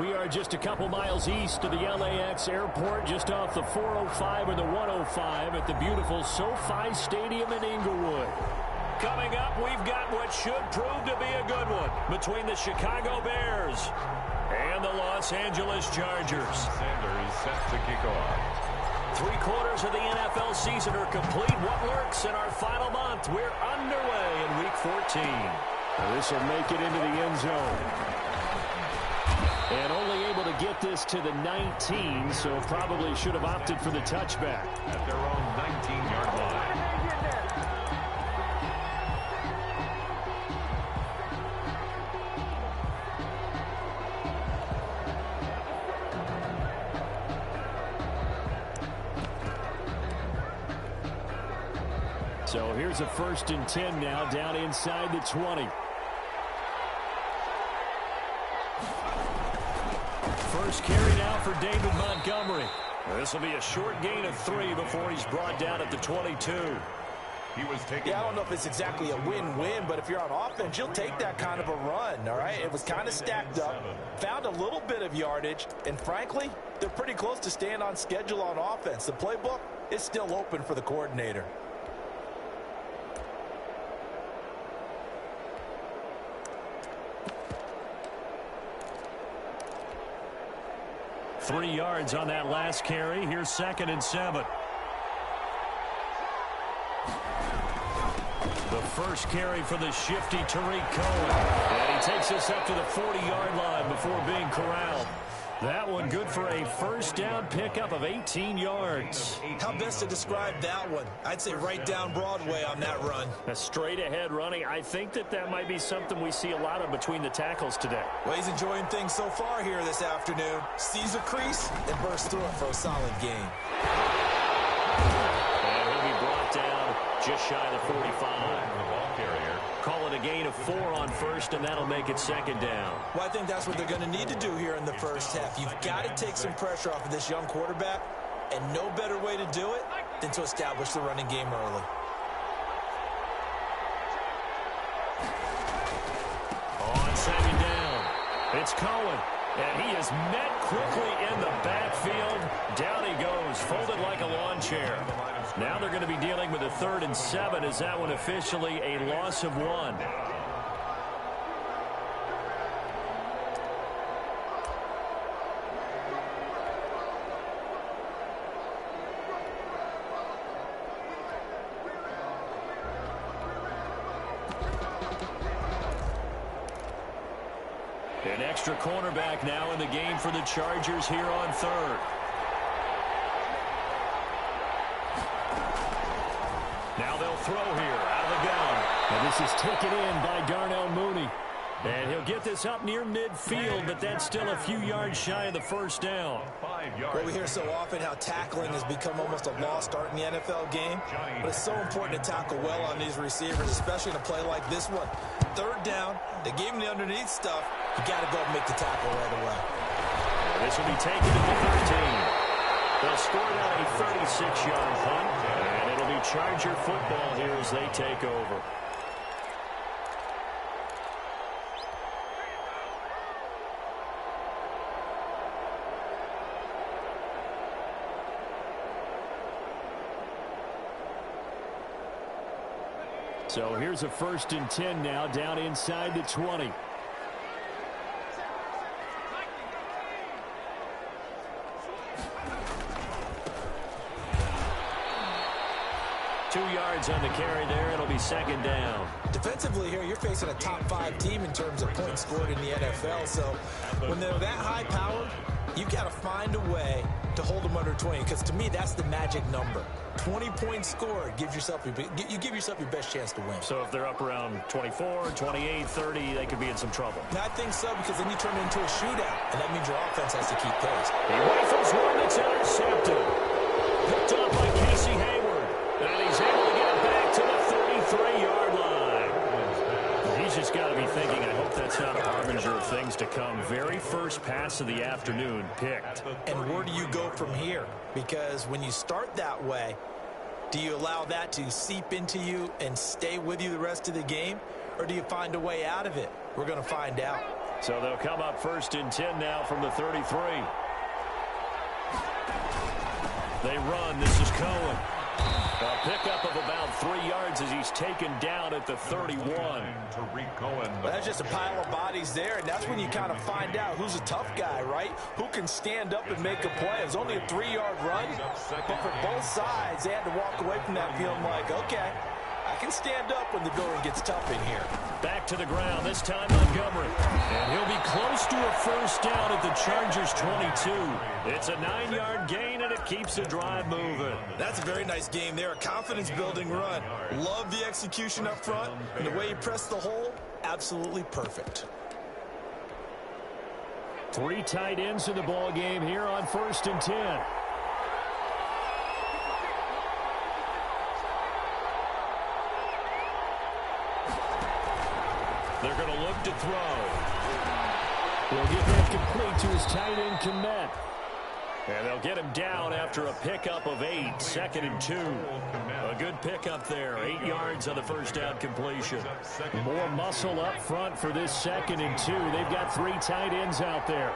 We are just a couple miles east of the LAX airport, just off the 405 or the 105 at the beautiful SoFi Stadium in Inglewood. Coming up, we've got what should prove to be a good one between the Chicago Bears and the Los Angeles Chargers. Sanders set to kick off. 3/4 of the NFL season are complete. What lurks in our final month? We're underway in Week 14. This will make it into the end zone. And only able to get this to the 19, so probably should have opted for the touchback. At their own 19-yard line. So here's a 1st and 10 now, down inside the 20. First carry now for David Montgomery. This will be a short gain of 3 before he's brought down at the 22. He was taking. Yeah, I don't know if it's exactly a win-win, but if you're on offense, you'll take that kind of a run, all right? It was kind of stacked up, found a little bit of yardage, and frankly, they're pretty close to staying on schedule on offense. The playbook is still open for the coordinator. Three yards on that last carry. Here's 2nd and 7. The first carry for the shifty Tariq Cohen. And he takes us up to the 40-yard line before being corralled. That one good for a first down pickup of 18 yards. How best to describe that one? I'd say right down Broadway on that run. A straight-ahead running. I think that might be something we see a lot of between the tackles today. Well, he's enjoying things so far here this afternoon. Sees a crease and bursts through it for a solid gain. And he'll be brought down just shy of the 45. The ball carrier. Call it a gain of 4 on first, and that'll make it 2nd down. Well, I think that's what they're going to need to do here in the first half. You've got to take some pressure off of this young quarterback, and no better way to do it than to establish the running game early. On 2nd down, it's Cohen, and he is met quickly in the backfield. Down he goes, folded like a lawn chair. Now they're going to be dealing with a 3rd and 7. Is that one officially a loss of 1? An extra cornerback now in the game for the Chargers here on 3rd. Now they'll throw here out of the gun. And this is taken in by Darnell Mooney. And he'll get this up near midfield, but that's still a few yards shy of the first down. 5 yards. Well, we hear so often how tackling has become almost a lost art in the NFL game. But it's so important to tackle well on these receivers, especially in a play like this one. 3rd down, they gave him the underneath stuff. You got to go and make the tackle right away. This will be taken at the 13. They'll score down a 36-yard punt, and it'll be Charger football here as they take over. So here's a 1st and 10 now, down inside the 20. On the carry there, it'll be 2nd down. Defensively here, you're facing a top 5 team in terms of points scored in the NFL. So when they're that high powered, you've got to find a way to hold them under 20. Because to me, that's the magic number. 20 points scored, you give yourself your best chance to win. So if they're up around 24, 28, 30, they could be in some trouble. And I think so, because then you turn it into a shootout, and that means your offense has to keep pace. He rifles one that's intercepted. Picked up by Casey Hayward. And he's able to get it back to the 33-yard line. He's just got to be thinking, I hope that's not a harbinger of things to come. Very first pass of the afternoon picked. And where do you go from here? Because when you start that way, do you allow that to seep into you and stay with you the rest of the game? Or do you find a way out of it? We're going to find out. So they'll come up 1st and 10 now from the 33. They run. This is Cohen. A pickup of about 3 yards as he's taken down at the 31. That's just a pile of bodies there, and that's when you kind of find out who's a tough guy, right? Who can stand up and make a play. It was only a 3-yard run, but for both sides, they had to walk away from that feeling like, okay, I can stand up when the going gets tough in here. Back to the ground, this time Montgomery. And he'll be close to a 1st down at the Chargers' 22. It's a 9-yard gain, and it keeps the drive moving. That's a very nice game there, a confidence-building run. Love the execution up front, and the way he pressed the hole, absolutely perfect. 3 tight ends in the ball game here on 1st and 10. They're going to look to throw. He'll get that complete to his tight end, Kmet. And they'll get him down after a pickup of 8, 2nd and 2. A good pickup there, 8 yards on the 1st down completion. More muscle up front for this 2nd and 2. They've got 3 tight ends out there.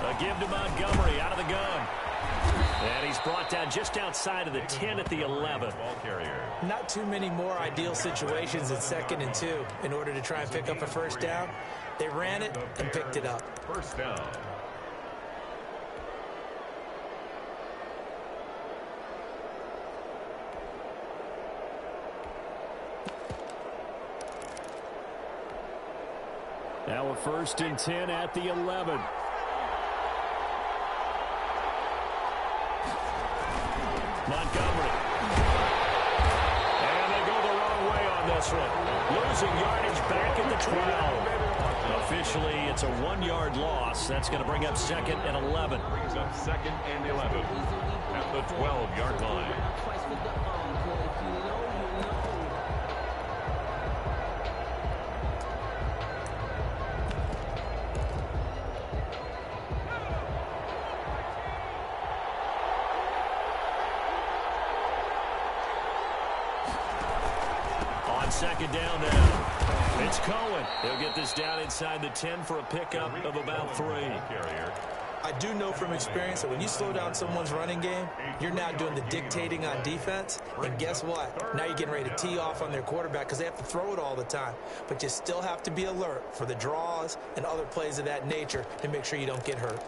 A give to Montgomery out of the gun. And he's brought down just outside of the 10 at the 11. Ball carrier. Not too many more ideal situations at 2nd and 2 in order to try and pick up a 1st down. They ran it and picked it up. 1st down. Now a 1st and 10 at the 11. Montgomery. And they go the wrong way on this one. Losing yardage back at the 12. Officially, it's a 1-yard loss. That's going to bring up 2nd and 11. Brings up 2nd and 11 at the 12-yard line. On 2nd down now. It's Cohen. He'll get this down inside the 10 for a pickup of about 3. I do know from experience that when you slow down someone's running game, you're now doing the dictating on defense. And guess what? Now you're getting ready to tee off on their quarterback because they have to throw it all the time. But you still have to be alert for the draws and other plays of that nature to make sure you don't get hurt.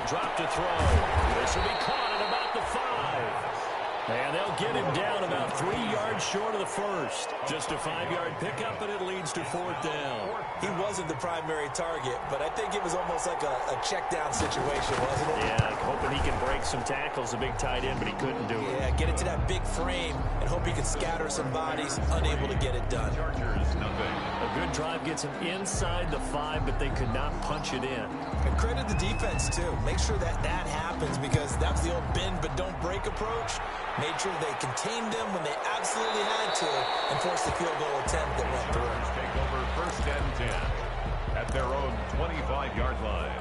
Drop to throw. This will be caught at about the 5. And they'll get him down about 3 yards short of the 1st. Just a 5-yard pickup, and it leads to 4th down. He wasn't the primary target, but I think it was almost like a check down situation, wasn't it? Yeah, hoping he can break some tackles, a big tight end, but he couldn't do it. Yeah, get it to that big frame and hope he can scatter some bodies, unable to get it done. Chargers, nothing. A good drive gets him inside the 5, but they could not punch it in. And credit the defense, too. Make sure that happens because that was the old bend but don't break approach. Made sure they contained them when they absolutely had to and forced the field goal attempt that went through. Take over 1st and 10 at their own 25-yard line.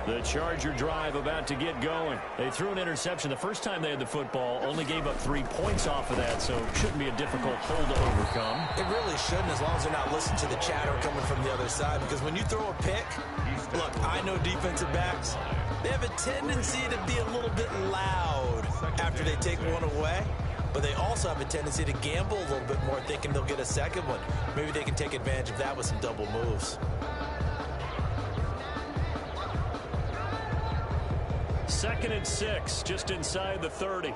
The Charger drive about to get going. They threw an interception the first time they had the football, only gave up 3 points off of that, so it shouldn't be a difficult hole to overcome. It really shouldn't, as long as they're not listening to the chatter coming from the other side, because when you throw a pick, look, I know defensive backs, they have a tendency to be a little bit loud after they take one away, but they also have a tendency to gamble a little bit more, thinking they'll get a second one. Maybe they can take advantage of that with some double moves. 2nd and 6, just inside the 30.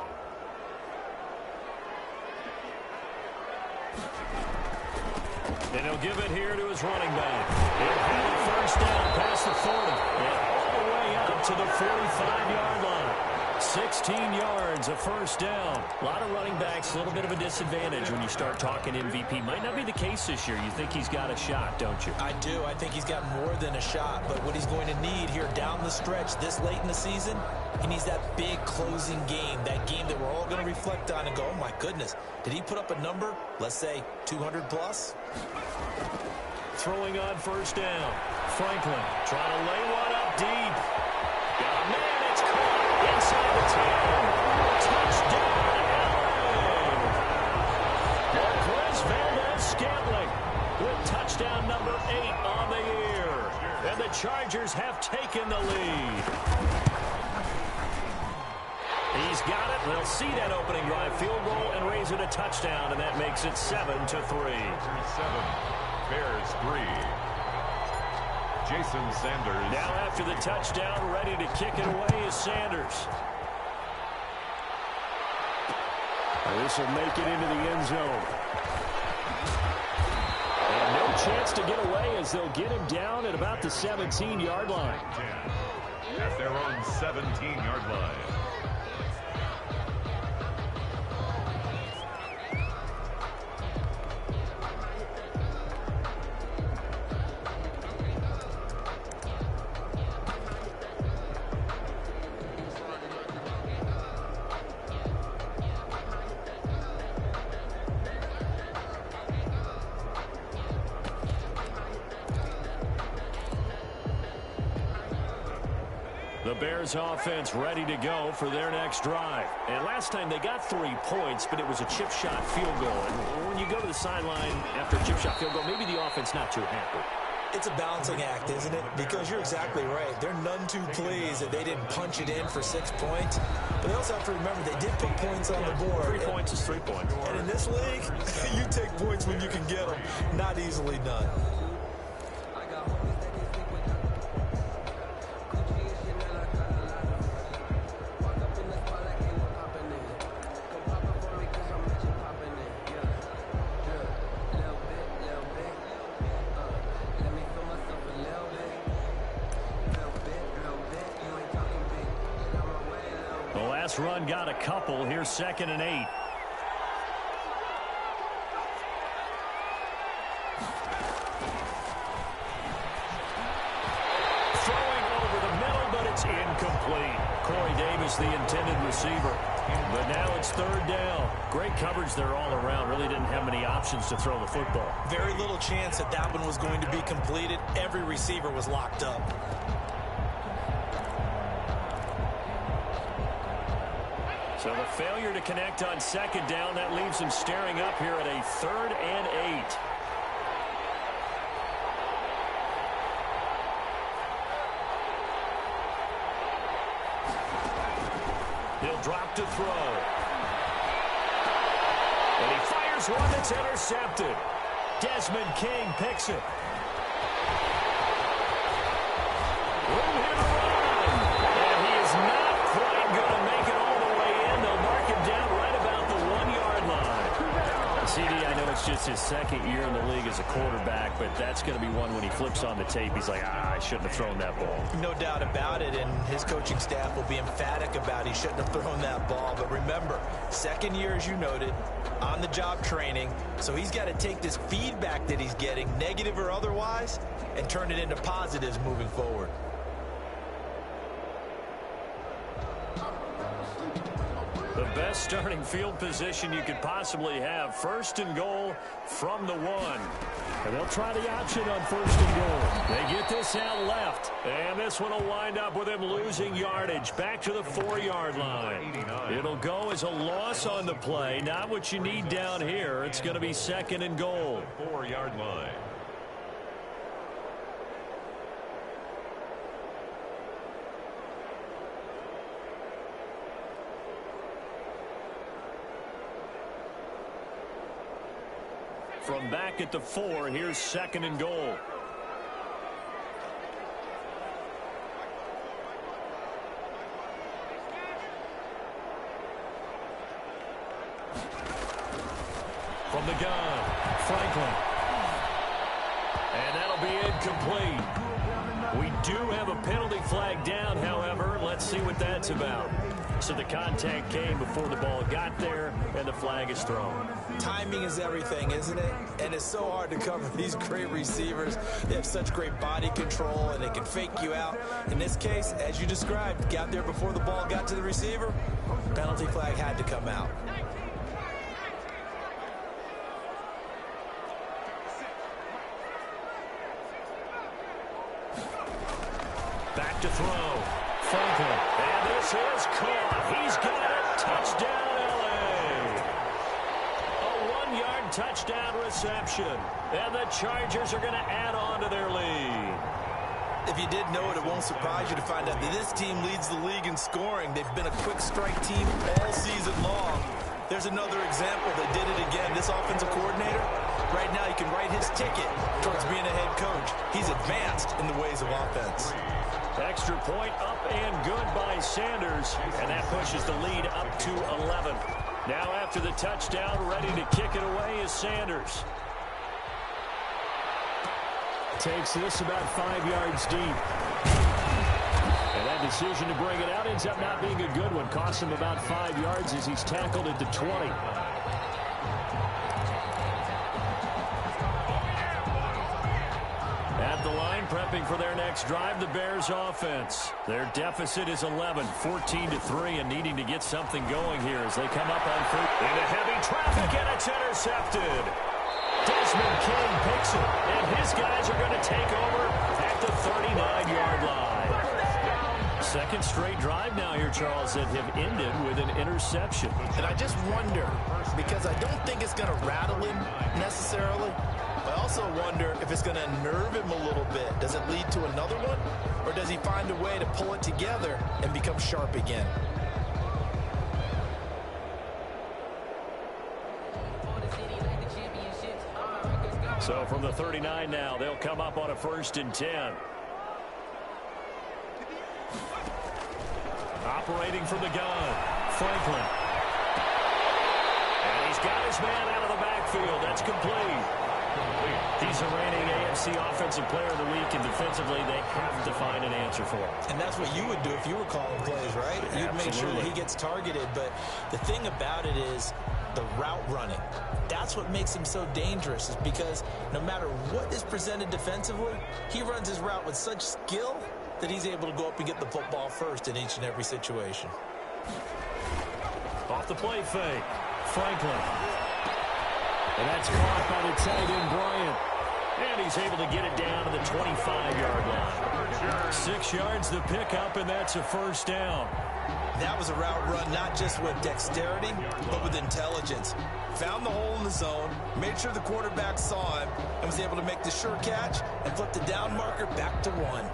And he'll give it here to his running back. He'll have it 1st down past the 40. And all the way up to the 45-yard line. 16 yards, a first down. A lot of running backs, a little bit of a disadvantage when you start talking MVP. Might not be the case this year. You think he's got a shot, don't you? I do. I think he's got more than a shot. But what he's going to need here down the stretch this late in the season, he needs that big closing game, that game that we're all going to reflect on and go, oh, my goodness, did he put up a number, let's say 200 plus? Throwing on first down. Franklin trying to lay one up deep. Got a man, it's caught inside the 10. Touchdown, LA! Marquez Valdez-Scantling with touchdown number 8 on the year. And the Chargers have taken the lead. He's got it. They'll see that opening drive field goal and raise it a touchdown, and that makes it 7-3. 7, Bears 3. Jason Sanders. Now after the touchdown, ready to kick it away is Sanders. This will make it into the end zone. And no chance to get away as they'll get him down at about the 17-yard line. 10 at their own 17-yard line. The Bears offense ready to go for their next drive. And last time they got 3 points, but it was a chip shot field goal. And when you go to the sideline after a chip shot field goal, maybe the offense not too happy. It's a balancing act, isn't it? Because you're exactly right. They're none too pleased that they didn't punch it in for 6 points. But they also have to remember they did put points on the board. 3 points is 3 points. And in this league, you take points when you can get them. Not easily done. Run got a couple. Here's 2nd and 8. Throwing over the middle, but it's incomplete. Corey Davis, the intended receiver. But now it's 3rd down. Great coverage there all around. Really didn't have many options to throw the football. Very little chance that that one was going to be completed. Every receiver was locked up. So the failure to connect on 2nd down, that leaves him staring up here at a 3rd and 8. He'll drop to throw. And he fires one that's intercepted. Desmond King picks it. Room here to run. And he is not quite going to make it all the way in. They'll mark him down right about the 1-yard line. CD, I know it's just his 2nd year in the league as a quarterback, but that's going to be one when he flips on the tape. He's like, I shouldn't have thrown that ball. No doubt about it, and his coaching staff will be emphatic about he shouldn't have thrown that ball. But remember, 2nd year, as you noted, on-the-job training, so he's got to take this feedback that he's getting, negative or otherwise, and turn it into positives moving forward. The best starting field position you could possibly have. 1st and goal from the 1. And they'll try the option on 1st and goal. They get this out left. And this one will wind up with him losing yardage. Back to the 4-yard line. It'll go as a loss on the play. Not what you need down here. It's going to be 2nd and goal. 4-yard line. From back at the 4, here's 2nd and goal. From the gun, Franklin. And that'll be incomplete. We do have a penalty flag down, however. Let's see what that's about. So the contact came before the ball got there, and the flag is thrown. Timing is everything, isn't it? And it's so hard to cover these great receivers. They have such great body control, and they can fake you out. In this case, as you described, got there before the ball got to the receiver. Penalty flag had to come out. Back to throw. Franklin. And this is caught. He's got it. Touchdown, L.A. A 1-yard touchdown reception. And the Chargers are going to add on to their lead. If you didn't know it, it won't surprise you to find out that this team leads the league in scoring. They've been a quick strike team all season long. There's another example. They did it again. This offensive coordinator, right now, he can write his ticket towards being a head coach. He's advanced in the ways of offense. Extra point up and good by Sanders, and that pushes the lead up to 11. Now after the touchdown, ready to kick it away is Sanders. Takes this about 5 yards deep. And that decision to bring it out ends up not being a good one. Costs him about 5 yards as he's tackled at the 20. At the line, prepping for their next drive, the Bears offense. Their deficit is 11, 14-3, and needing to get something going here as they come up on foot. Into heavy traffic, and it's intercepted. Desmond King picks it, and his guys are going to take over at the 39-yard line. Second straight drive now here, Charles, that have ended with an interception. And I just wonder, because I don't think it's going to rattle him necessarily, but I also wonder if it's going to nerve him a little bit. Does it lead to another one, or does he find a way to pull it together and become sharp again? So from the 39 now, they'll come up on a 1st and 10. Operating from the gun, Franklin. And he's got his man out of the backfield. That's complete. He's the reigning AFC Offensive Player of the Week, and defensively they have to find an answer for him. And that's what you would do if you were calling plays, right? You'd make sure that he gets targeted. But the thing about it is the route running. That's what makes him so dangerous, is because no matter what is presented defensively, he runs his route with such skill that he's able to go up and get the football first in each and every situation. Off the play fake, Franklin. And that's caught by the tight end, Bryant. And he's able to get it down to the 25-yard line. 6 yards the pickup, and that's a 1st down. That was a route run not just with dexterity, but with intelligence. Found the hole in the zone, made sure the quarterback saw him, and was able to make the sure catch and flip the down marker back to 1.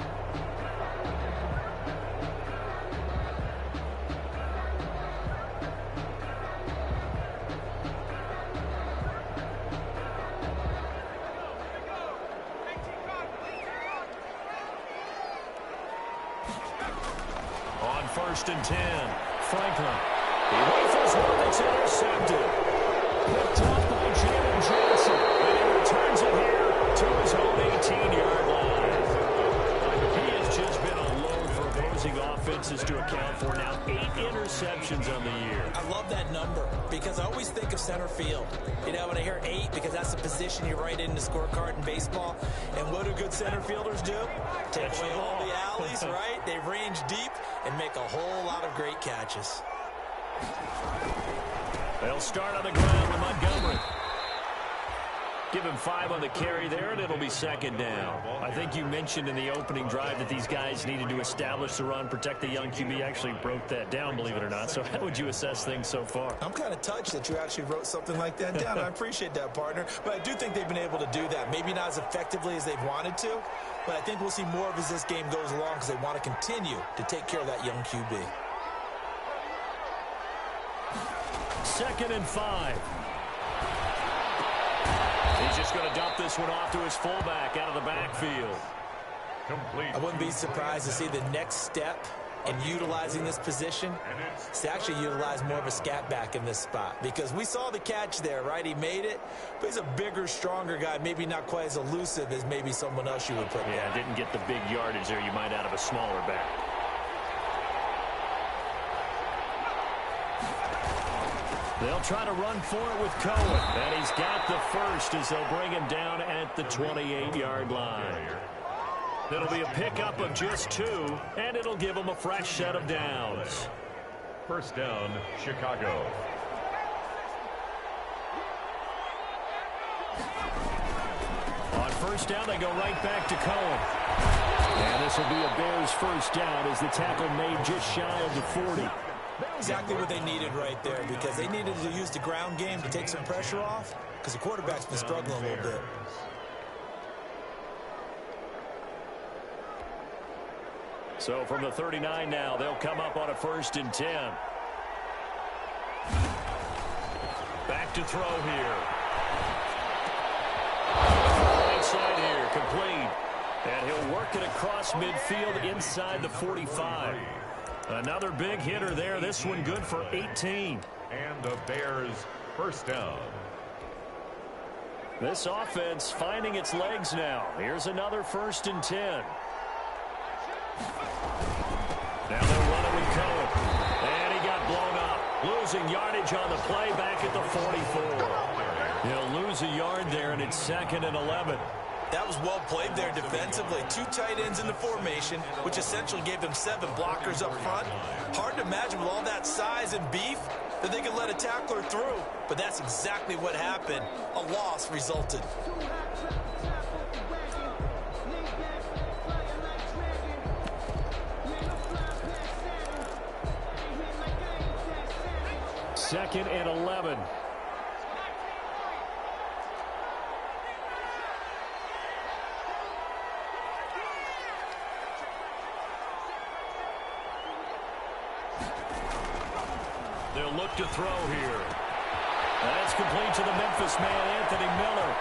On 1st and 10, Franklin. He rifles one that's intercepted. Picked up by Jaden Johnson. And he returns it here to his own 18-yard line. He has just been a load for opposing offenses to account for now. 8 interceptions on the year. I love that number because I always think of center field. You know, when I hear 8, because that's the position you write in the scorecard in baseball. And what do good center fielders do? Take away all the alleys, right? They range deep and make a whole lot of great catches. They'll start on the ground with Montgomery. Give him 5 on the carry there, and it'll be 2nd down. I think you mentioned in the opening drive that these guys needed to establish the run, protect the young QB. Actually broke that down, believe it or not. So how would you assess things so far? I'm kind of touched that you actually wrote something like that down. I appreciate that, partner. But I do think they've been able to do that. Maybe not as effectively as they've wanted to, but I think we'll see more of as this game goes along because they want to continue to take care of that young QB. 2nd and 5. He's just going to dump this one off to his fullback out of the backfield. Complete. I wouldn't be surprised to see the next step in utilizing this position is to actually utilize more of a scat back in this spot, because we saw the catch there, right? He made it, but he's a bigger, stronger guy, maybe not quite as elusive as maybe someone else you would put there. Yeah, didn't get the big yardage there you might out of a smaller back. They'll try to run for it with Cohen. And he's got the first as they'll bring him down at the 28-yard line. It'll be a pickup of just 2, and it'll give them a fresh set of downs. First down, Chicago. On first down, they go right back to Cohen. And this will be a Bears first down as the tackle made just shy of the 40. Exactly what they needed right there, because they needed to use the ground game to take some pressure off, because the quarterback's been struggling a little bit. So from the 39 now, they'll come up on a 1st and 10. Back to throw here. Right side here, complete. And he'll work it across midfield inside the 45. Another big hitter there. This one good for 18. And the Bears first down. This offense finding its legs now. Here's another 1st and 10. Now they're running with Cohen. And he got blown up. Losing yardage on the play back at the 44. He'll lose a yard there, and it's 2nd and 11. That was well played there defensively. 2 tight ends in the formation, which essentially gave them 7 blockers up front. Hard to imagine with all that size and beef that they could let a tackler through. But that's exactly what happened. A loss resulted. Second and 11. They'll look to throw here. That's complete to the Memphis man, Anthony Miller.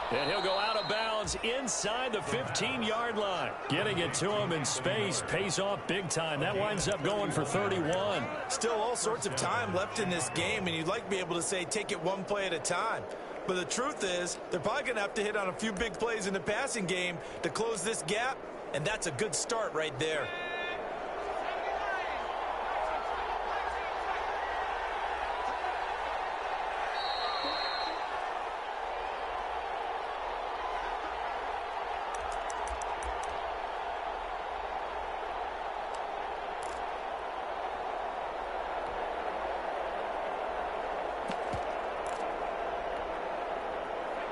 And he'll go out of bounds inside the 15-yard line. Getting it to him in space pays off big time. That winds up going for 31. Still all sorts of time left in this game, and you'd like to be able to say take it one play at a time. But the truth is, they're probably going to have to hit on a few big plays in the passing game to close this gap, and that's a good start right there.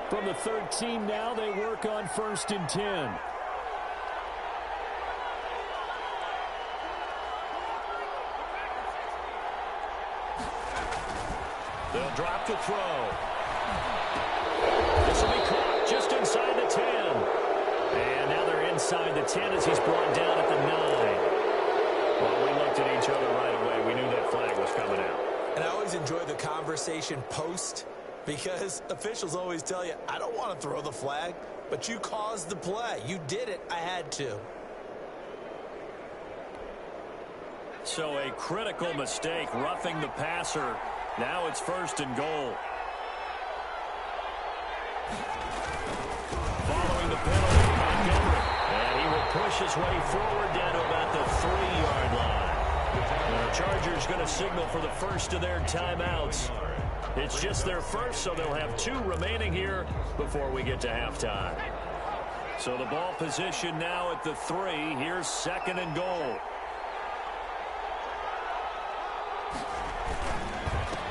From the 13 now, they work on 1st and 10. They'll drop to throw. This will be caught just inside the 10. And now they're inside the 10 as he's brought down at the 9. Well, we looked at each other right away. We knew that flag was coming out. And I always enjoy the conversation post, because officials always tell you, I don't want to throw the flag, but you caused the play. You did it. I had to. So a critical mistake, roughing the passer. Now it's 1st and goal. Following the penalty, Montgomery. And he will push his way forward down to about the 3-yard line. The Chargers going to signal for the first of their timeouts. It's just their first, so they'll have 2 remaining here before we get to halftime. So the ball position now at the 3. Here's 2nd and goal.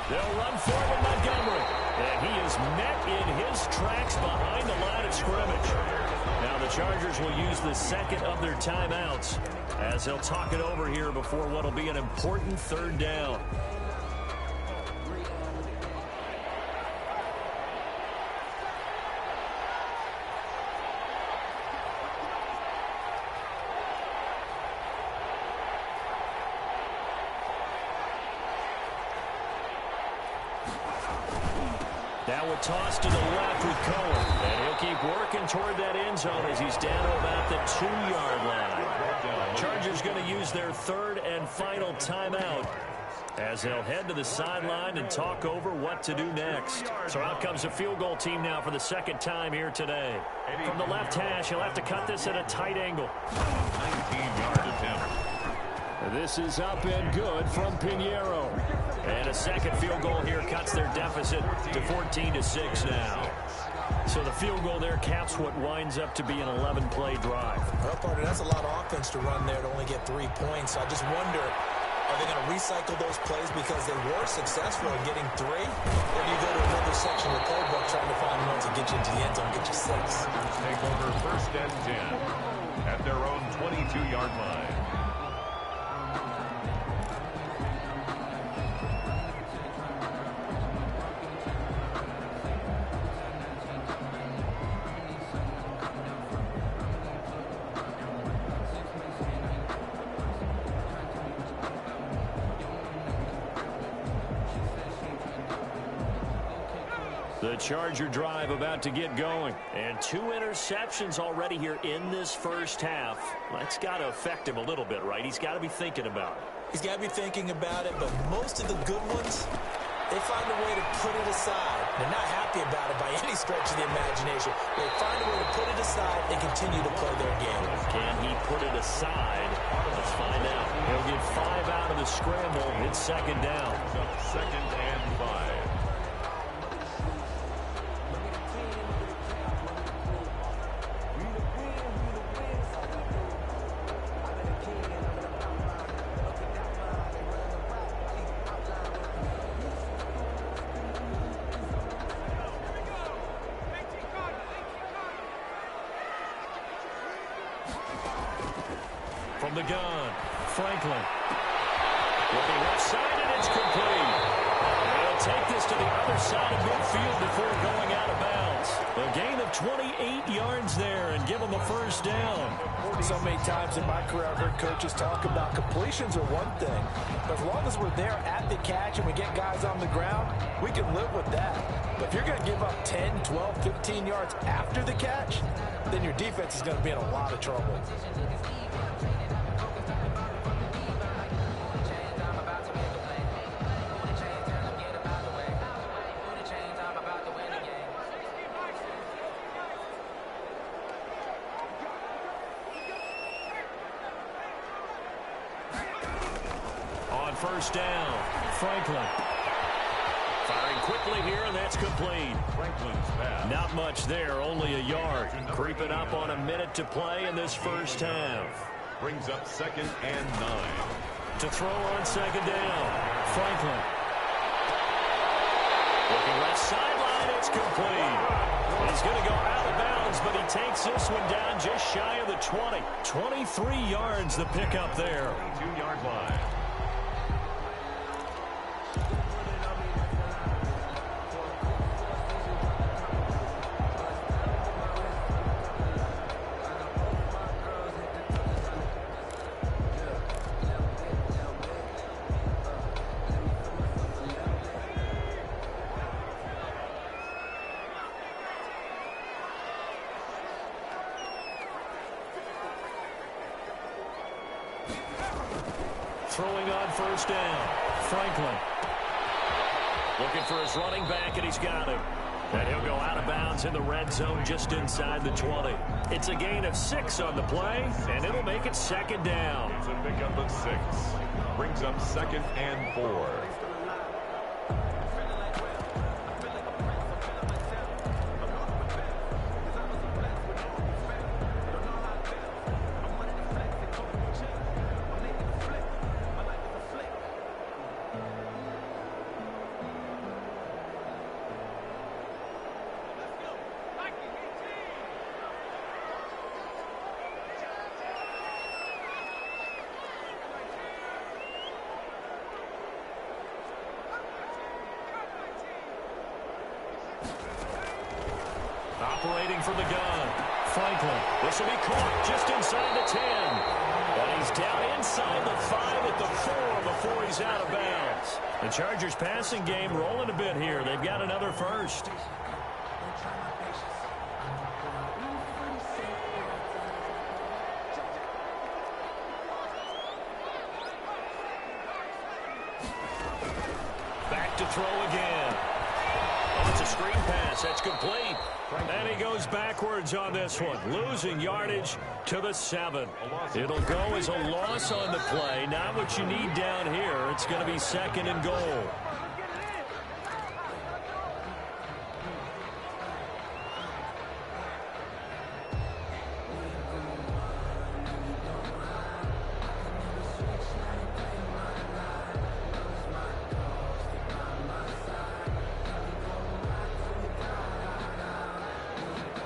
They'll run for it with Montgomery. And he is met in his tracks behind the line of scrimmage. Now the Chargers will use the 2nd of their timeouts as they'll talk it over here before what will be an important 3rd down. Now a toss to the left with Cohen. And he'll keep working toward that end zone as he's down to about the 2-yard line. Chargers going to use their 3rd and final timeout as they'll head to the sideline and talk over what to do next. So out comes the field goal team now for the 2nd time here today. From the left hash, he'll have to cut this at a tight angle. 19-yard attempt. This is up and good from Pinheiro. And a second field goal here cuts their deficit to 14-6 now. So the field goal there caps what winds up to be an 11-play drive. Well, partner, that's a lot of offense to run there to only get 3 points. So I just wonder, are they going to recycle those plays because they were successful in getting 3? Or do you go to another section of the playbook trying to find one to get you into the end zone, get you 6? Take over 1st and 10 at their own 22-yard line. The Charger drive about to get going. And 2 interceptions already here in this first half. That's got to affect him a little bit, right? He's got to be thinking about it. He's got to be thinking about it, but most of the good ones, they find a way to put it aside. They're not happy about it by any stretch of the imagination. They find a way to put it aside and continue to play their game. Can he put it aside? Let's find out. He'll get 5 out of the scramble. It's 2nd down. 2nd and 5. From the gun, Franklin. Looking left side, and it's complete. They'll take this to the other side of midfield before going out of bounds. A gain of 28 yards there and give them a 1st down. So many times in my career I've heard coaches talk about completions are one thing. But as long as we're there at the catch and we get guys on the ground, we can live with that. But if you're going to give up 10, 12, 15 yards after the catch, then your defense is going to be in a lot of trouble. On 1st down, Franklin. Firing quickly here, and that's complete. Franklin's pass. Not much there, only a yard. Creeping up on a minute to play in this first half. Brings up 2nd and 9. To throw on 2nd down, Franklin. Looking left sideline, it's complete. He's going to go out of bounds, but he takes this one down just shy of the 20. 23 yards the pickup there. 2-yard line. Throwing on 1st down, Franklin. Looking for his running back, and he's got him. And he'll go out of bounds in the red zone just inside the 20. It's a gain of 6 on the play, and it'll make it 2nd down. It's a pickup of 6. Brings up 2nd and 4. Operating from the gun, Franklin. This will be caught just inside the 10. And he's down inside the 5 at the 4 before he's out of bounds. The Chargers passing game rolling a bit here. They've got another first. Back to throw again. It's a screen pass. That's complete. And he goes backwards on this one, losing yardage to the 7. It'll go as a loss on the play. Not what you need down here. It's going to be 2nd and goal.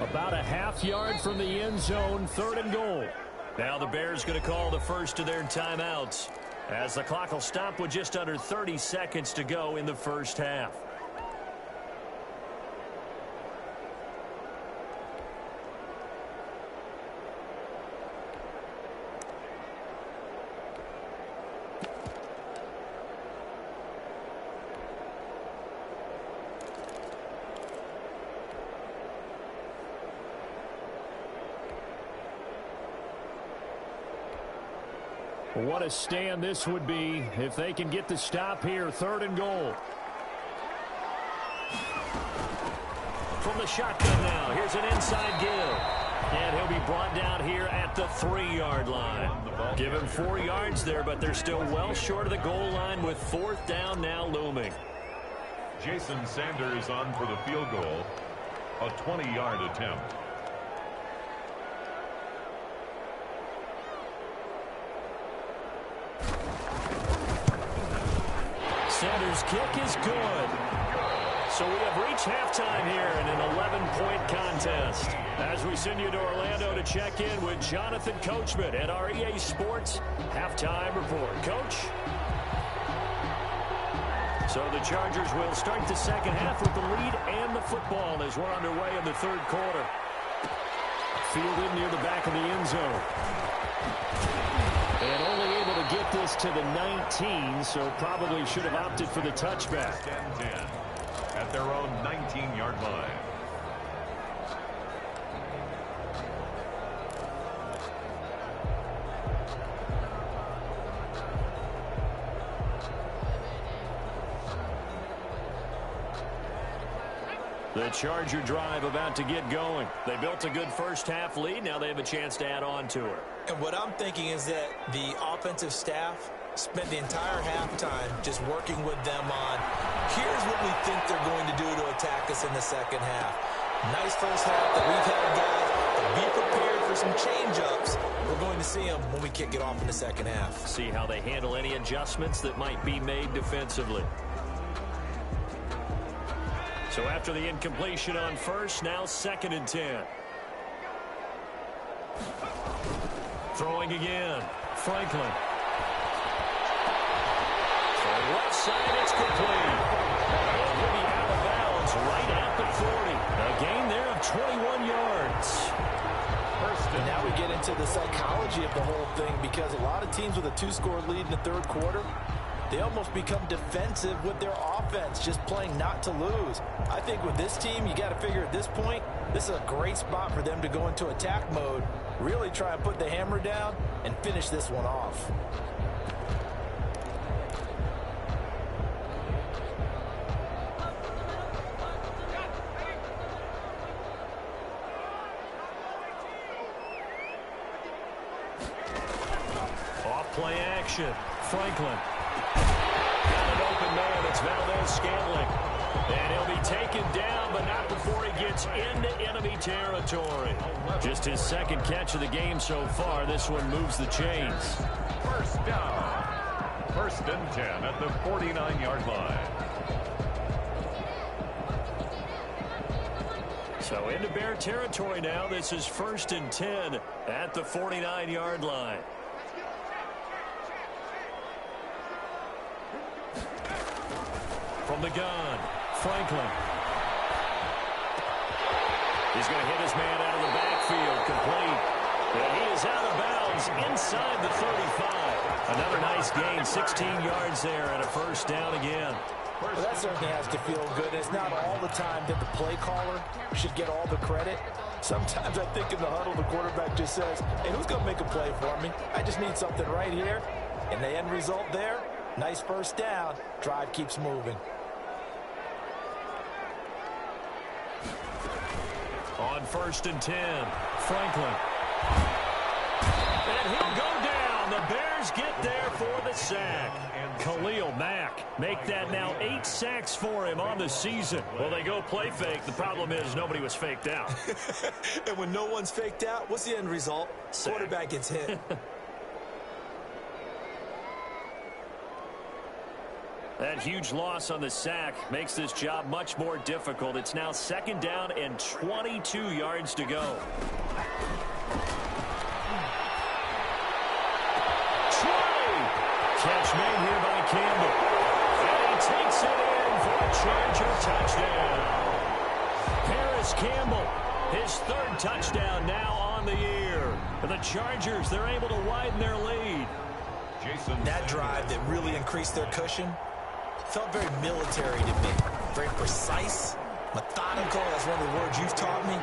About a half yard from the end zone, 3rd and goal. Now the Bears going to call the first of their timeouts as the clock will stop with just under 30 seconds to go in the first half. What a stand this would be if they can get the stop here. 3rd and goal. From the shotgun now, here's an inside give. And he'll be brought down here at the 3-yard line. Give him 4 yards there, but they're still well short of the goal line with 4th down now looming. Jason Sanders on for the field goal. A 20-yard attempt. Sanders' kick is good. So we have reached halftime here in an 11-point contest. As we send you to Orlando to check in with Jonathan Coachman at our EA Sports Halftime Report. Coach? So the Chargers will start the second half with the lead and the football as we're underway in the 3rd quarter. Fielded near the back of the end zone. And only able to get this to the 19, so probably should have opted for the touchback. 10-10 at their own 19-yard line. The Charger drive about to get going. They built a good first half lead. Now they have a chance to add on to it. And what I'm thinking is that the offensive staff spent the entire halftime just working with them on, here's what we think they're going to do to attack us in the second half. Nice first half that we've had, guys, but be prepared for some change-ups. We're going to see them when we kick it off in the second half. See how they handle any adjustments that might be made defensively. So after the incompletion on first, now 2nd and 10. Throwing again. Franklin. For the left side, it's complete. And he'll be out of bounds right at the 40. A gain there of 21 yards. And now we get into the psychology of the whole thing, because a lot of teams with a 2-score lead in the 3rd quarter, they almost become defensive with their offense, just playing not to lose. I think with this team, you got to figure at this point, this is a great spot for them to go into attack mode, really try and put the hammer down and finish this one off. Off play action. Franklin. Got an open man. It's Valdez-Scantling. And he'll be taken down, but not before he gets into enemy territory. Just his 2nd catch of the game so far. This one moves the chains. First down. 1st and 10 at the 49-yard line. So into Bear territory now. This is 1st and 10 at the 49-yard line. From the gun, Franklin. He's going to hit his man out of the backfield, complete. And he is out of bounds inside the 35. Another nice gain, 16 yards there and a 1st down again. Well, that certainly has to feel good. It's not all the time that the play caller should get all the credit. Sometimes I think in the huddle, the quarterback just says, hey, who's going to make a play for me? I just need something right here. And the end result there, nice 1st down. Drive keeps moving. On 1st and 10, Franklin. And he'll go down. The Bears get there for the sack. Khalil Mack make that now 8 sacks for him on the season. Well, they go play fake. The problem is nobody was faked out. And when no one's faked out, what's the end result? Sack. Quarterback gets hit. That huge loss on the sack makes this job much more difficult. It's now 2nd down and 22 yards to go. Catch made here by Campbell. And he takes it in for a Charger touchdown. Harris Campbell, his 3rd touchdown now on the year. For the Chargers, they're able to widen their lead. That drive that really increased their cushion felt very military to me. Very precise, methodical. That's one of the words you've taught me.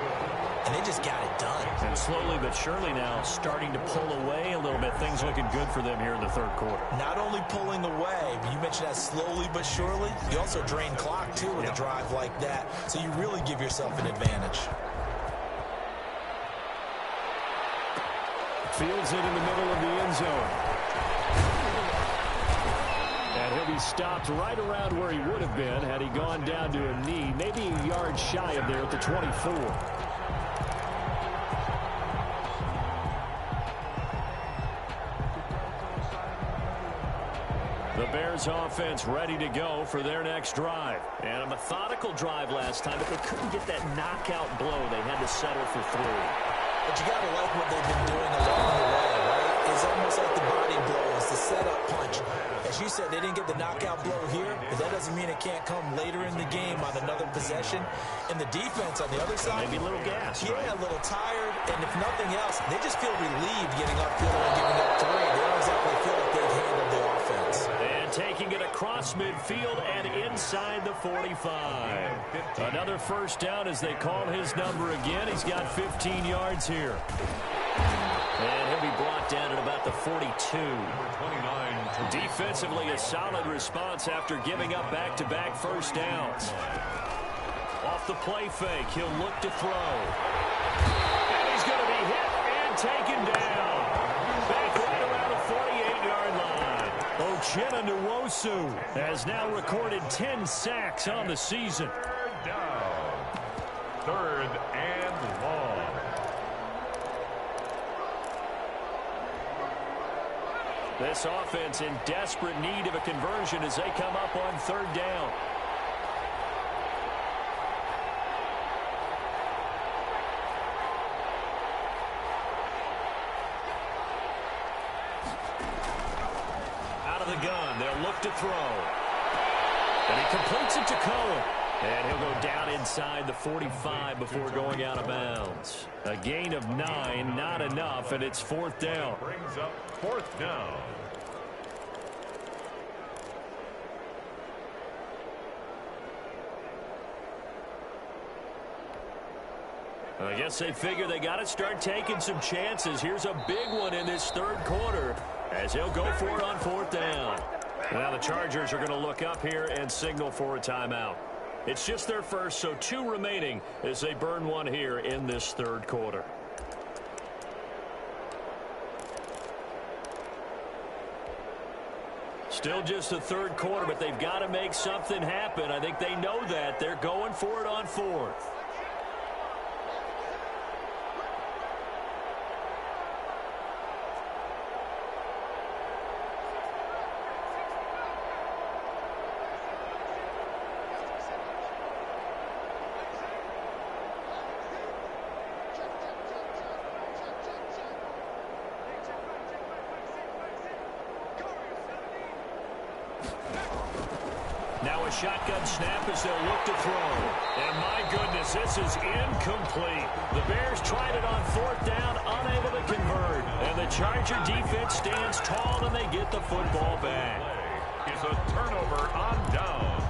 And they just got it done. And slowly but surely now starting to pull away a little bit. Things looking good for them here in the 3rd quarter. Not only pulling away, but you mentioned that slowly but surely. You also drain clock, too, with a drive like that. So you really give yourself an advantage. Fields it in the middle of the end zone. And he'll be stopped right around where he would have been had he gone down to a knee, maybe a yard shy of there at the 24. The Bears offense ready to go for their next drive. And a methodical drive last time, but they couldn't get that knockout blow. They had to settle for 3. But you got to like what they've been doing along the way, right? It's almost like the body blows, the setup punch. As you said, they didn't get the knockout blow here, but that doesn't mean it can't come later in the game on another possession. And the defense on the other side, maybe a little gas, yeah, right? A little tired. And if nothing else, they just feel relieved getting upfield and giving up 3. They don't exactly feel like they've handled the offense. And taking it across midfield and inside the 45. Another 1st down as they call his number again. He's got 15 yards here. And he'll be brought down at about the 42. Defensively, a solid response after giving up back-to-back 1st downs. Off the play fake, he'll look to throw. And he's going to be hit and taken down. Back right around the 48-yard line. Uchenna Nwosu has now recorded 10 sacks on the season. 3rd down. 3rd and long. This offense in desperate need of a conversion as they come up on 3rd down. Out of the gun, they'll look to throw. And he completes it to Cohen. And he'll go down inside the 45 before going out of bounds. A gain of 9, not enough, and it's 4th down. Brings up 4th down. I guess they figure they got to start taking some chances. Here's a big one in this 3rd quarter as he'll go for it on 4th down. Now the Chargers are going to look up here and signal for a timeout. It's just their first, so 2 remaining as they burn one here in this 3rd quarter. Still just the 3rd quarter, but they've got to make something happen. I think they know that. They're going for it on 4th. Now a shotgun snap as they'll look to throw. And my goodness, this is incomplete. The Bears tried it on 4th down, unable to convert. And the Charger defense stands tall and they get the football back. Is a turnover on downs.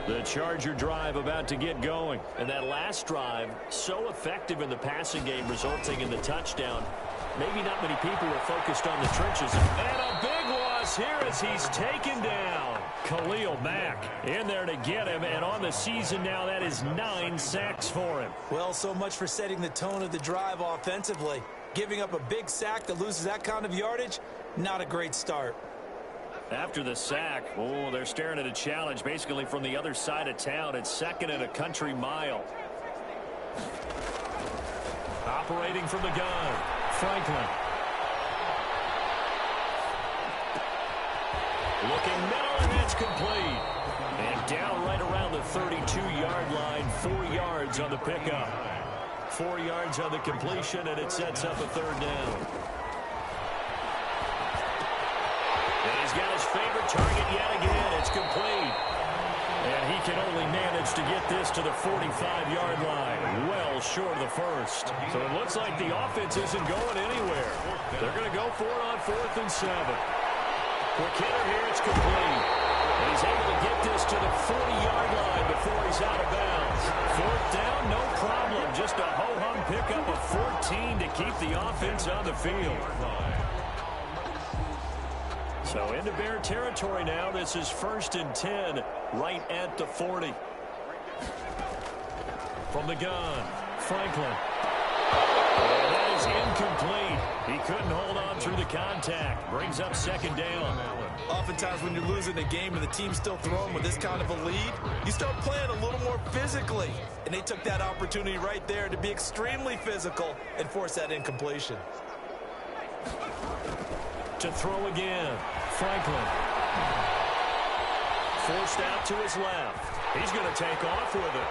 The Charger drive about to get going. And that last drive, so effective in the passing game, resulting in the touchdown. Maybe not many people were focused on the trenches. And a big loss here as he's taken down. Khalil Mack in there to get him. And on the season now, that is 9 sacks for him. Well, so much for setting the tone of the drive offensively. Giving up a big sack that loses that kind of yardage, not a great start. After the sack, oh, they're staring at a challenge basically from the other side of town. It's 2nd and a country mile. Operating from the gun, Franklin. Looking middle, and it's complete. And down right around the 32-yard line, 4 yards on the pickup. 4 yards on the completion, and it sets up a 3rd down. And he's got his favorite target yet again. It's complete. And he can only manage to get this to the 45-yard line. Well short of the first. So it looks like the offense isn't going anywhere. They're going to go for it on 4th and 7. Quick hitter here. It's complete. And he's able to get this to the 40-yard line before he's out of bounds. 4th down, no problem. Just a ho-hum pickup of 14 to keep the offense on the field. So into Bear territory now. This is 1st and 10 right at the 40. From the gun, Franklin. And that is incomplete. He couldn't hold on through the contact. Brings up 2nd down. Oftentimes when you're losing a game and the team's still throwing with this kind of a lead, you start playing a little more physically. And they took that opportunity right there to be extremely physical and force that incompletion. To throw again, Franklin. Forced out to his left. He's going to take off with it.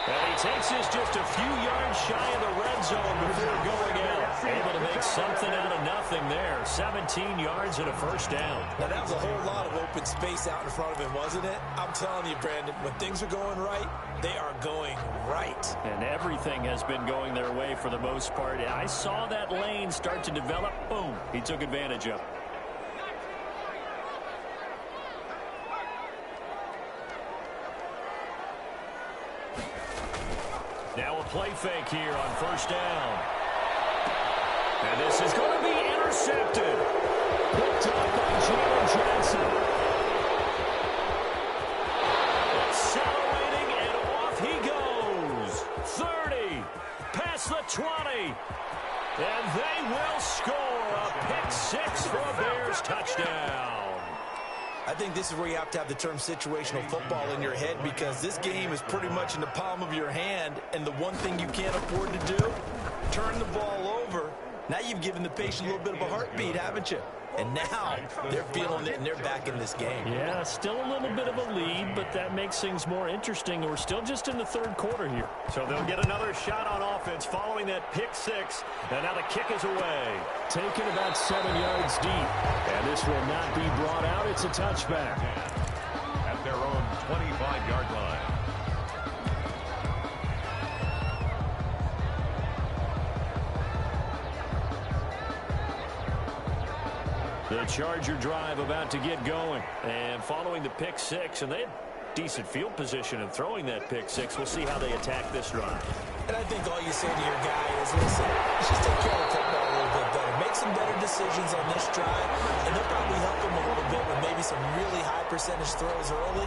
And he takes this just a few yards shy of the red zone before going out. Able to make something out of nothing there. 17 yards and a 1st down. Now, that was a whole lot of open space out in front of him, wasn't it? I'm telling you, Brandon, when things are going right, they are going right. And everything has been going their way for the most part. I saw that lane start to develop. Boom. He took advantage of it. Now a play fake here on 1st down. And this is going to be intercepted. Picked up by Jalen Johnson. Accelerating, and off he goes. 30, past the 20. And they will score a pick 6 for a Bears touchdown. I think this is where you have to have the term situational football in your head, because this game is pretty much in the palm of your hand, and the one thing you can't afford to do, turn the ball over. Now you've given the patient a little bit of a heartbeat, haven't you? And now they're feeling it, and they're back in this game. Yeah, still a little bit of a lead, but that makes things more interesting. We're still just in the 3rd quarter here. So they'll get another shot on offense following that pick 6. And now the kick is away. Taken about 7 yards deep. And this will not be brought out. It's a touchback. At their own 25-yard line. The Charger drive about to get going. And following the pick 6, and they had decent field position in throwing that pick 6. We'll see how they attack this drive. And I think all you say to your guy is, listen, let's just take care of the football a little bit better. Make some better decisions on this drive, and they'll probably help him a little bit with maybe some really high percentage throws early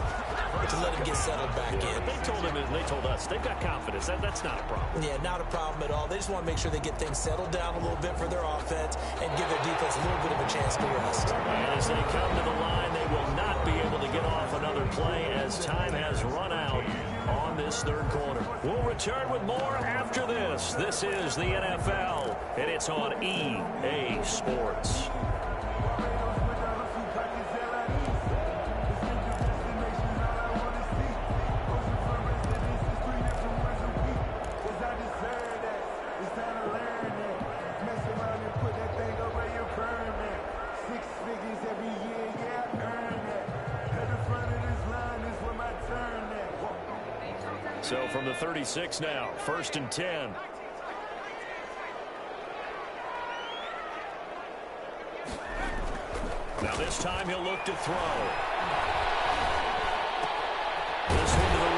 to let him get settled back in. They told him, and they told us, they've got confidence. That's not a problem. Yeah, not a problem at all. They just want to make sure they get things settled down a little bit for their offense and give their defense a little bit of a chance to rest. And as they come to the line, they will not be able to get off another play as time has run out on this 3rd quarter. We'll return with more after this. This is the NFL, and it's on EA Sports. So from the 36 now, 1st and 10. Now this time he'll look to throw. This one to the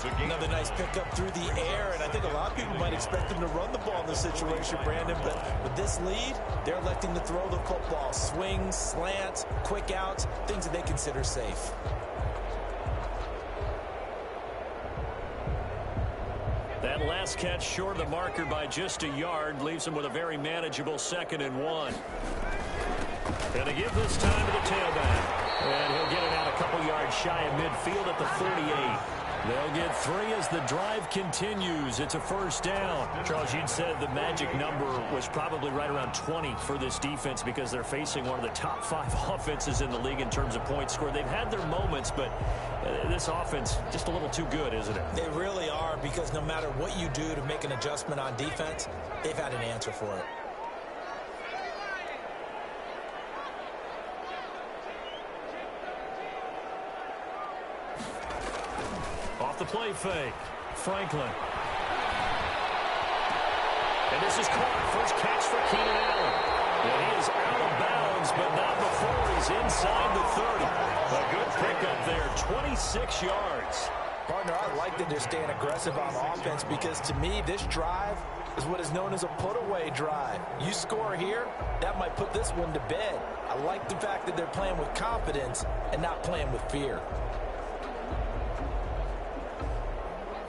yards a game. Another nice pickup through the air, and I think a lot of people might expect them to run the ball in this situation, Brandon, but with this lead, they're electing to throw the football. Swings, slants, quick outs, things that they consider safe. That last catch short of the marker by just a yard leaves him with a very manageable 2nd and 1. Going to give this time to the tailback. And he'll get it out a couple yards shy of midfield at the 48. They'll get 3 as the drive continues. It's a first down. Charles, you'd said the magic number was probably right around 20 for this defense because they're facing one of the top 5 offenses in the league in terms of points scored. They've had their moments, but this offense just a little too good, isn't it? They really are, because no matter what you do to make an adjustment on defense, they've had an answer for it. Off the play fake, Franklin. And this is caught. First catch for Keenan Allen. And he is out of bounds, but not before he's inside the 30. A good pickup there, 26 yards. Partner, I like that they're staying aggressive on offense because, to me, this drive is what is known as a put-away drive. You score here, that might put this one to bed. I like the fact that they're playing with confidence and not playing with fear.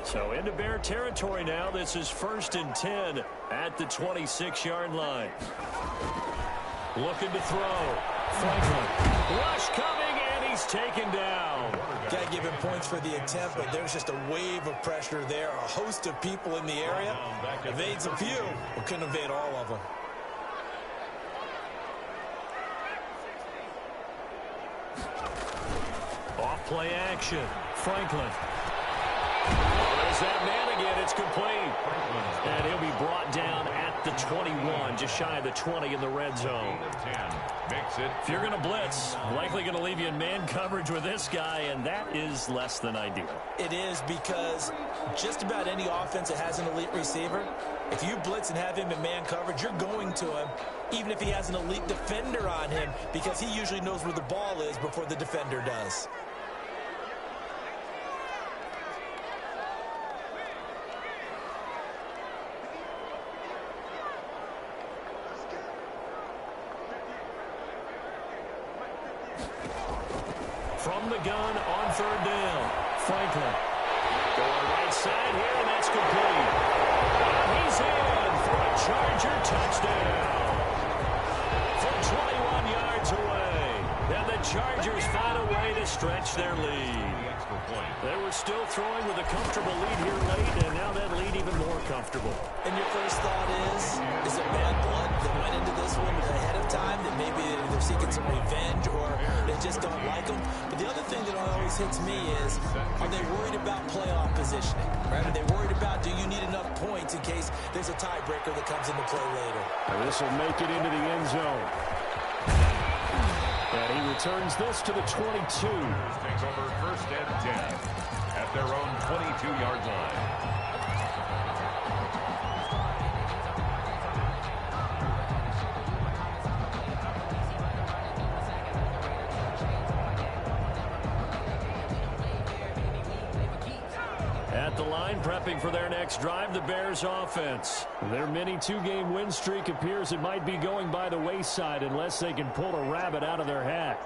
So into Bear territory now. This is 1st and 10 at the 26-yard line. Looking to throw. Franklin. Rush coming, and he's taken down. Got to give him points for the attempt, but there's just a wave of pressure there. A host of people in the area. Evades a few, but couldn't evade all of them. Off play action. Franklin. There's that man again. It's complete. And he'll be brought down at the 21, just shy of the 20 in the red zone. If you're going to blitz, likely going to leave you in man coverage with this guy, and that is less than ideal. It is, because just about any offense that has an elite receiver, if you blitz and have him in man coverage, you're going to him, even if he has an elite defender on him, because he usually knows where the ball is before the defender does. From the gun on 3rd down, Franklin. Going right side here, and that's complete. He's in for a Charger touchdown. From 21 yards away. And the Chargers find a way to stretch their lead. They were still throwing with a comfortable lead here late, and now that lead even more comfortable. And your first thought is it bad blood that went into this one ahead of time, that maybe they're seeking some revenge or they just don't like them? But the other thing that always hits me is, are they worried about playoff positioning? Right? Are they worried about, do you need enough points in case there's a tiebreaker that comes into play later? And this will make it into the end zone. And he returns this to the 22. Takes over 1st and 10 at their own 22-yard line. At the line, prepping for their next drive, the Bears offense. Their mini 2-game win streak appears it might be going by the wayside unless they can pull a rabbit out of their hat.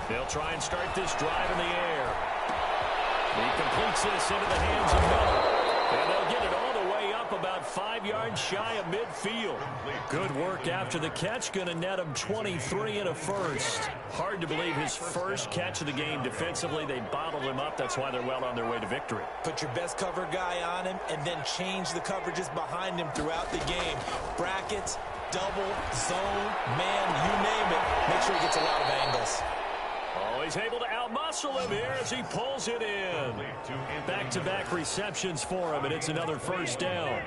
They'll try and start this drive in the air. He completes this into the hands of Miller. And they'll get it all the way up about 5 yards shy of midfield. Good work after the catch. Going to net him 23 and a first. Hard to believe his first catch of the game defensively. They bottled him up. That's why they're well on their way to victory. Put your best cover guy on him and then change the coverages behind him throughout the game. Brackets, double, zone, man, you name it. Make sure he gets a lot of angles. Oh, he's able to outmuscle him here as he pulls it in. Back-to-back receptions for him, and it's another first down.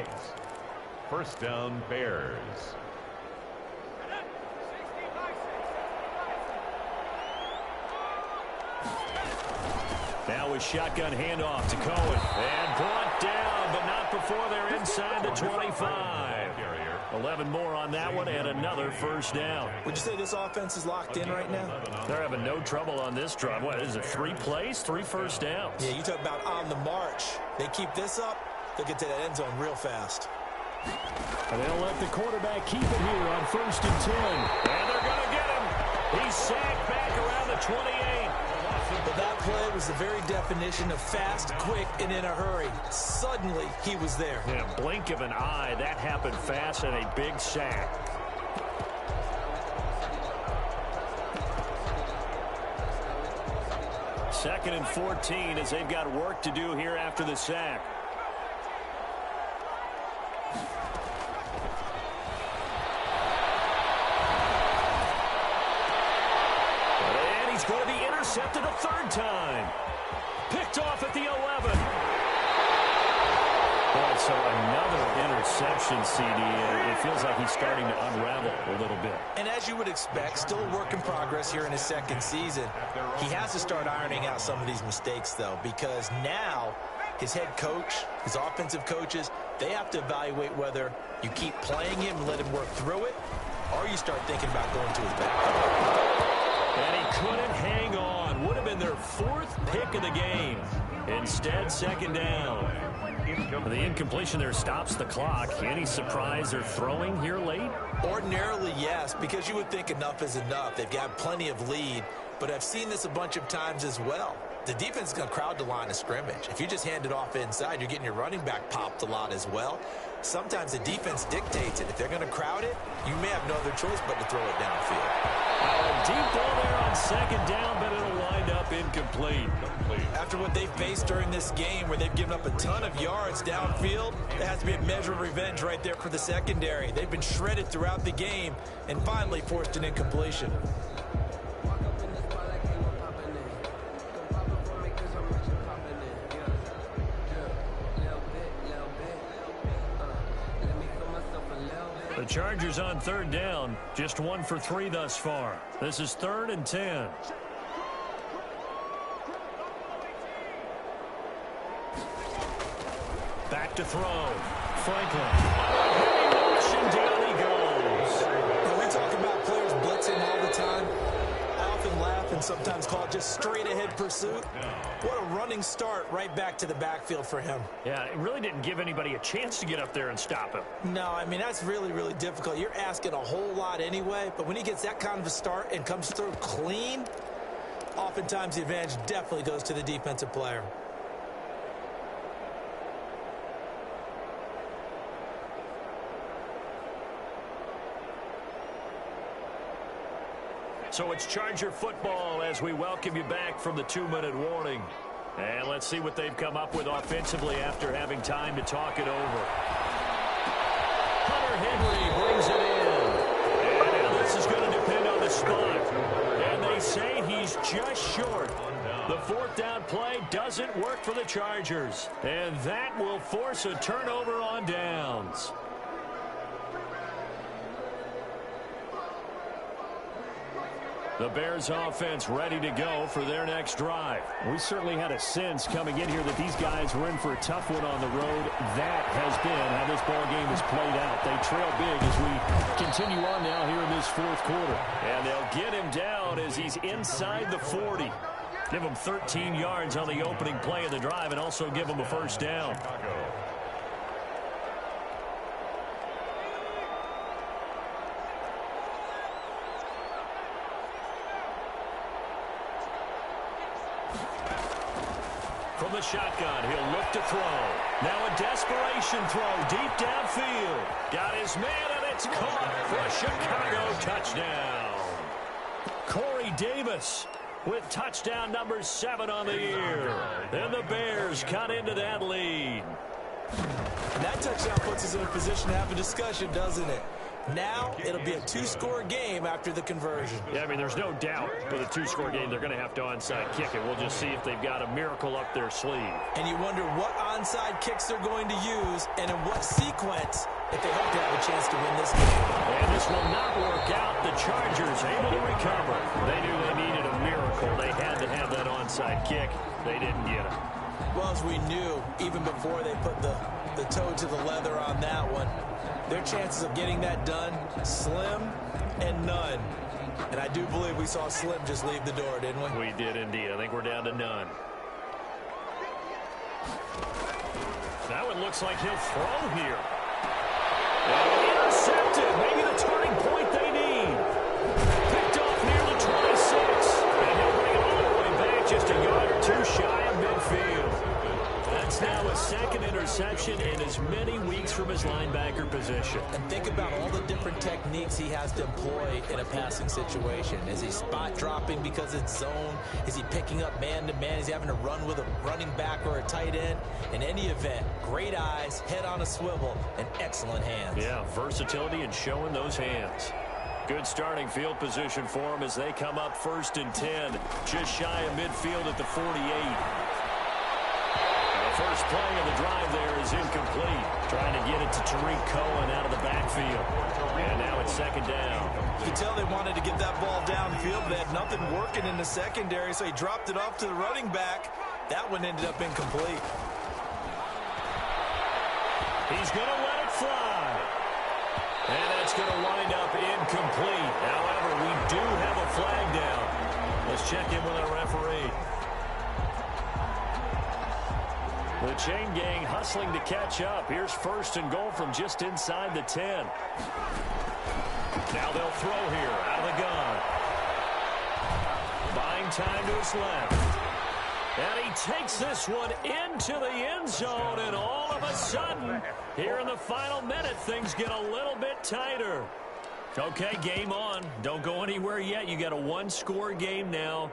First down, Bears. Now with shotgun handoff to Cohen. And brought down, but not before they're inside the 25. 11 more on that one and another first down. Would you say this offense is locked in right now? They're having no trouble on this drive. What is it, 3 plays, 3 first downs? Yeah, you talk about on the march. They keep this up, they'll get to that end zone real fast. And they'll let the quarterback keep it here on 1st and 10. And they're going to get him. He's sacked back around the 28. But that play was the very definition of fast, quick, and in a hurry. Suddenly, he was there. In a blink of an eye, that happened fast and a big sack. Second and 14 as they've got work to do here after the sack. And he's going to be intercepted a 3rd time. Picked off at the 11. Boy, so another interception, CD. It feels like he's starting to unravel a little bit. And as you would expect, still a work in progress here in his 2nd season. He has to start ironing out some of these mistakes, though, because now his head coach, his offensive coaches, they have to evaluate whether you keep playing him and let him work through it, or you start thinking about going to his back. And he couldn't hang on. Would have been their 4th pick of the game. Instead, 2nd down. The incompletion there stops the clock. Any surprise they're throwing here late? Ordinarily, yes, because you would think enough is enough. They've got plenty of lead, but I've seen this a bunch of times as well. The defense is going to crowd the line of scrimmage. If you just hand it off inside, you're getting your running back popped a lot as well. Sometimes the defense dictates it. If they're going to crowd it, you may have no other choice but to throw it downfield. A deep ball there on 2nd down, but it'll wind up incomplete. After what they've faced during this game where they've given up a ton of yards downfield, there has to be a measure of revenge right there for the secondary. They've been shredded throughout the game and finally forced an incompletion. The Chargers on 3rd down, just 1 for 3 thus far. This is 3rd and 10. Back to throw. Franklin. Rushing down he goes. When we talk about players blitzing all the time, I often laugh and sometimes call it just straight ahead pursuit. What a running start right back to the backfield for him. Yeah, it really didn't give anybody a chance to get up there and stop him. No, I mean, that's really, really difficult. You're asking a whole lot anyway, but when he gets that kind of a start and comes through clean, oftentimes the advantage definitely goes to the defensive player. So it's Charger football as we welcome you back from the 2-minute warning. And let's see what they've come up with offensively after having time to talk it over. Hunter Henry brings it in. And this is going to depend on the spot. And they say he's just short. The 4th down play doesn't work for the Chargers. And that will force a turnover on downs. The Bears offense ready to go for their next drive. We certainly had a sense coming in here that these guys were in for a tough one on the road. That has been how this ball game has played out. They trail big as we continue on now here in this 4th quarter. And they'll get him down as he's inside the 40. Give him 13 yards on the opening play of the drive and also give him a first down. From the shotgun, he'll look to throw. Now a desperation throw deep downfield. Got his man, and it's caught for a Chicago touchdown. Corey Davis with touchdown number 7 on the year. And the Bears cut into that lead. And that touchdown puts us in a position to have a discussion, doesn't it? Now it'll be a 2-score game after the conversion. Yeah, I mean, there's no doubt with a 2-score game they're going to have to onside kick it. We'll just see if they've got a miracle up their sleeve. And you wonder what onside kicks they're going to use and in what sequence if they hope to have a chance to win this game. And this will not work out. The Chargers able to recover. They knew they needed a miracle. They had to have that onside kick. They didn't get it. Well, as we knew, even before they put the toe to the leather on that one, Their chances of getting that done, slim and none. And I do believe we saw Slim just leave the door, didn't we? We did indeed. I think we're down to none. Now it looks like he'll throw here. Intercepted. Maybe the turning point they need. Picked off near the 26. And he'll bring it all the way back just a yard or two shy of midfield. That's now a second interception in as many weeks from his linebacker position. And think about all the different techniques he has to employ in a passing situation. Is he spot dropping because it's zone? Is he picking up man-to-man? Is he having to run with a running back or a tight end? In any event, great eyes, head on a swivel, and excellent hands. Yeah, versatility and showing those hands. Good starting field position for him as they come up 1st and 10. Just shy of midfield at the 48. First play of the drive there is incomplete. Trying to get it to Tariq Cohen out of the backfield. And now it's 2nd down. You can tell they wanted to get that ball downfield, but they had nothing working in the secondary, so he dropped it off to the running back. That one ended up incomplete. He's going to let it fly. And that's going to wind up incomplete. However, we do have a flag down. Let's check in with our referee. The chain gang hustling to catch up. Here's 1st and goal from just inside the 10. Now they'll throw here out of the gun. Buying time to his left. And he takes this one into the end zone. And all of a sudden, here in the final minute, things get a little bit tighter. Okay, game on. Don't go anywhere yet. You got a 1-score game now.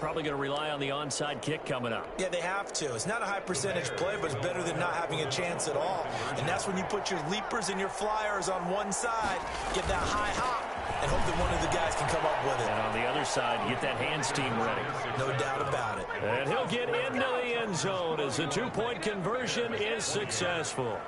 Probably going to rely on the onside kick coming up. Yeah, they have to. It's not a high percentage play, but it's better than not having a chance at all. And that's when you put your leapers and your flyers on one side, get that high hop, and hope that one of the guys can come up with it. And on the other side, get that hands team ready. No doubt about it. And he'll get into the end zone as the 2-point conversion is successful.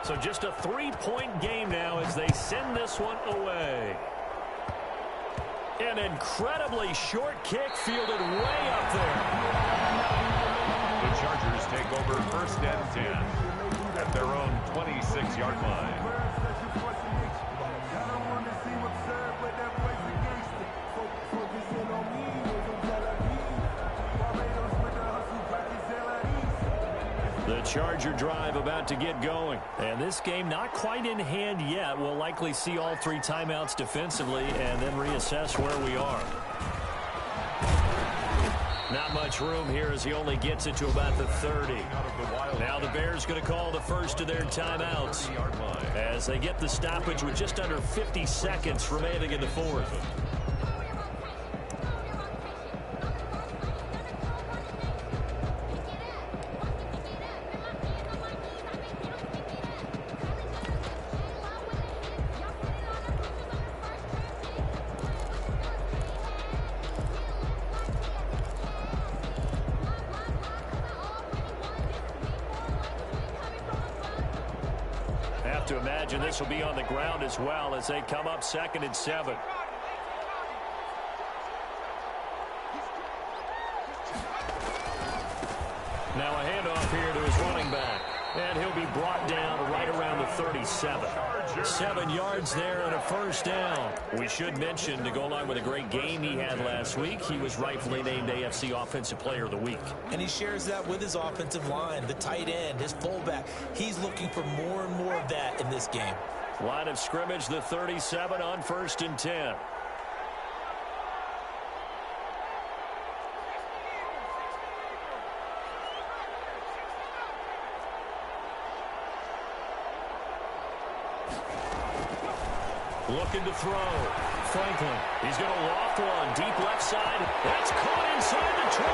So just a 3-point game now as they send this one away. An incredibly short kick fielded way up there. The Chargers take over 1st and 10 at their own 26-yard line. The Charger drive about to get going. And this game not quite in hand yet. We'll likely see all 3 timeouts defensively and then reassess where we are. Not much room here as he only gets it to about the 30. Now the Bears going to call the first of their timeouts as they get the stoppage with just under 50 seconds remaining in the 4th. To imagine this will be on the ground as well as they come up 2nd and 7. Now a handoff here to his running back. And he'll be brought down right around the 37. 7 yards there and a 1st down. We should mention, to go along with a great game he had last week, he was rightfully named AFC Offensive Player of the Week. And he shares that with his offensive line, the tight end, his fullback. He's looking for more and more of that in this game. Line of scrimmage, the 37 on 1st and 10. Looking to throw. Franklin. He's going to loft one. Deep left side. That's caught inside the 20.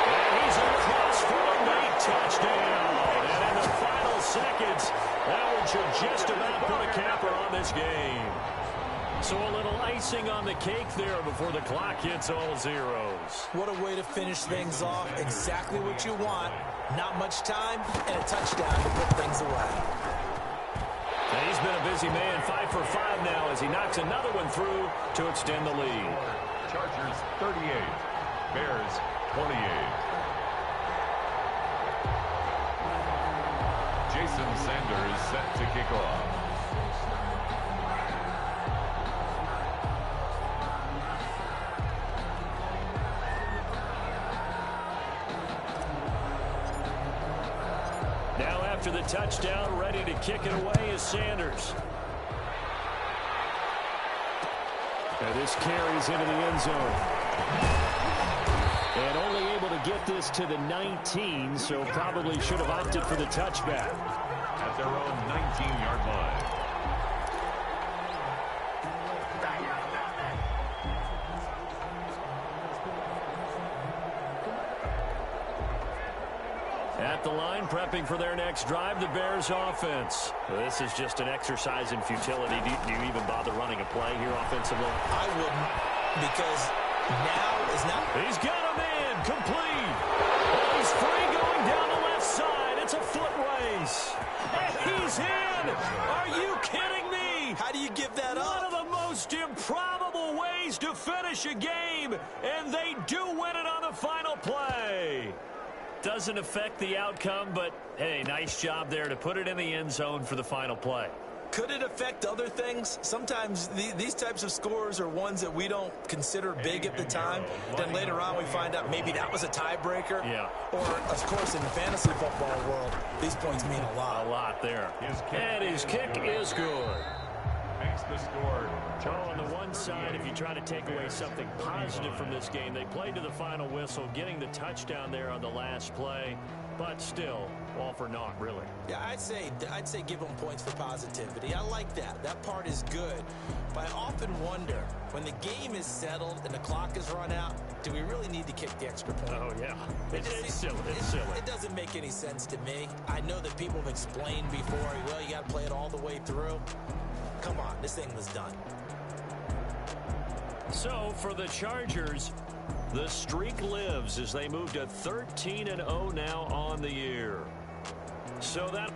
And he's across for a late touchdown. And in the final seconds, that one should just about put a capper on this game. So a little icing on the cake there before the clock hits all zeros. What a way to finish things off. Exactly what you want. Not much time and a touchdown to put things away. And he's been a busy man, 5 for 5 now as he knocks another one through to extend the lead. Chargers 38, Bears 28. Jason Sanders set to kick off. Now after the touchdown, ready to kick it away is Sanders. And this carries into the end zone. And only able to get this to the 19, so probably should have opted for the touchback. At their own 19-yard line. At the line, prepping for their next drive, the Bears offense. This is just an exercise in futility. Do you even bother running a play here offensively? I wouldn't, because now is not. He's got a man complete. Oh, he's free going down the left side. It's a foot race. And he's in. Are you kidding me? How do you give that up? One of the most improbable ways to finish a game, and they do win it on the final play. Doesn't affect the outcome, but, hey, nice job there to put it in the end zone for the final play. Could it affect other things? Sometimes these types of scores are ones that we don't consider big at the time. Then later on we find out maybe that was a tiebreaker. Yeah. Or, of course, in the fantasy football world, these points mean a lot. A lot there. And his kick is good. Makes the score. On the one side, if you try to take away something positive from this game, they played to the final whistle, getting the touchdown there on the last play, but still, all for naught, really. Yeah, I'd say give them points for positivity. I like that. That part is good. But I often wonder, when the game is settled and the clock is run out, do we really need to kick the extra point? Oh, yeah. It's silly. It's silly. It doesn't make any sense to me. I know that people have explained before, well, you got to play it all the way through. Come on, this thing was done. So, for the Chargers, the streak lives as they move to 13-0 now on the year. So that...